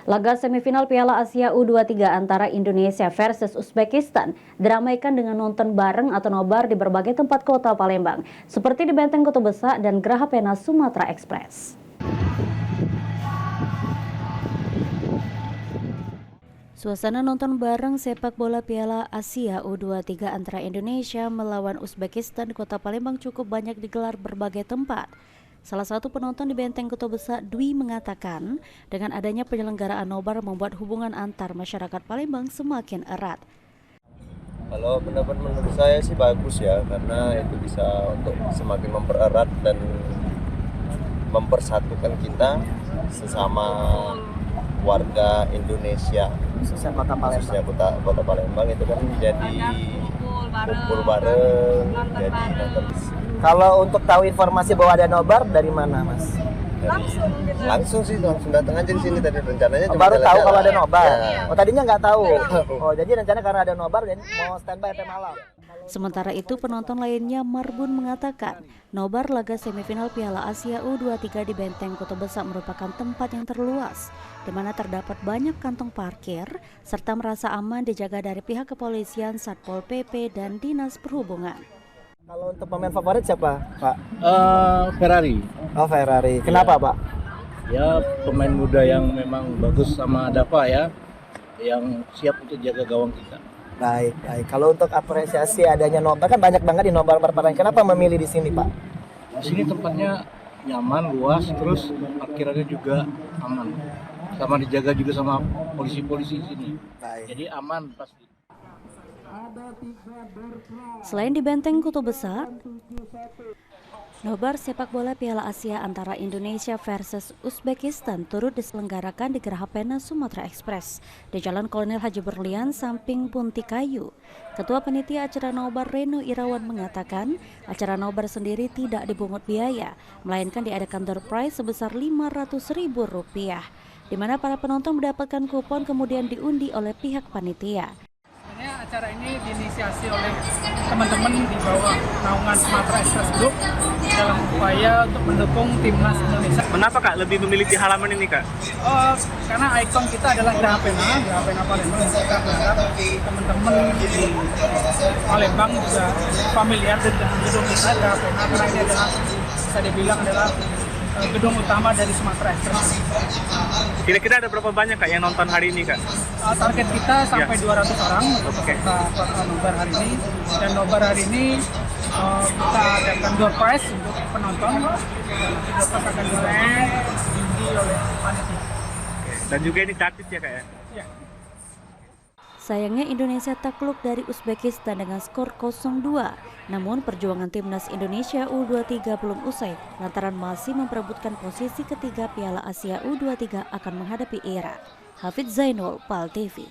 Laga semifinal Piala Asia U23 antara Indonesia versus Uzbekistan diramaikan dengan nonton bareng atau nobar di berbagai tempat kota Palembang, seperti di Benteng Kota Besar dan Geraha Pena Sumatera Express. Suasana nonton bareng sepak bola Piala Asia U23 antara Indonesia melawan Uzbekistan di Kota Palembang cukup banyak digelar berbagai tempat. Salah satu penonton di Benteng Kota Besar, Dwi, mengatakan dengan adanya penyelenggaraan nobar membuat hubungan antar masyarakat Palembang semakin erat. Kalau pendapat menurut saya sih bagus ya, karena itu bisa untuk semakin mempererat dan mempersatukan kita sesama warga Indonesia, khususnya kota Palembang itu kan jadi kumpul bareng, jadi nonton. Kalau untuk tahu informasi bahwa ada nobar dari mana, Mas? Langsung datang aja di sini tadi rencananya. Baru tahu kalau ada nobar. Ya. Oh, tadinya nggak tahu. Oh, jadi rencana karena ada nobar dan mau standby sampai malam. Sementara itu, penonton lainnya Marbun mengatakan, nobar laga semifinal Piala Asia U23 di Benteng Kota Besar merupakan tempat yang terluas, di mana terdapat banyak kantong parkir, serta merasa aman dijaga dari pihak kepolisian, Satpol PP, dan Dinas Perhubungan. Kalau untuk pemain favorit siapa, Pak? Ferrari. Oh, Ferrari. Kenapa, Pak? Ya, pemain muda yang memang bagus sama Dava ya, yang siap untuk jaga gawang kita. Baik. Kalau untuk apresiasi adanya nobar, kan banyak banget di nobar berparang. Kenapa memilih di sini, Pak? Di sini tempatnya nyaman, luas, terus parkirannya juga aman. Sama dijaga juga sama polisi-polisi di sini. Baik. Jadi aman pasti. Selain di Benteng Kota Besar, nobar sepak bola Piala Asia antara Indonesia versus Uzbekistan turut diselenggarakan di Geraha Pena Sumatera Express di Jalan Kolonel Haji Berlian, samping Punti Kayu. Ketua Panitia acara nobar Reno Irawan mengatakan, acara nobar sendiri tidak dipungut biaya, melainkan diadakan door prize sebesar Rp500.000, di mana para penonton mendapatkan kupon kemudian diundi oleh pihak panitia. Acara ini diinisiasi oleh teman-teman di bawah naungan Sumatera Express Group dalam upaya untuk mendukung timnas Indonesia. Kenapa Kak lebih memilih di halaman ini Kak? Karena ikon kita adalah Geraha Pena Palembang. Kita berharap teman-teman di Palembang juga familiar dengan gedung kita Geraha Pena, karena ini adalah bisa dibilang adalah gedung utama dari Sumatera Express. Kira-kira ada berapa banyak Kak yang nonton hari ini Kak? Target kita sampai 200 orang untuk peserta nobar hari ini. Dan nobar hari ini kita adakan door prize untuk penonton. Door prize akan diundi oleh panitia. Dan juga ini gratis ya Kak ya? Ya. Sayangnya Indonesia takluk dari Uzbekistan dengan skor 0-2. Namun perjuangan timnas Indonesia U23 belum usai lantaran masih memperebutkan posisi ketiga Piala Asia U23 akan menghadapi Irak. Hafidz Zainul, PAL TV.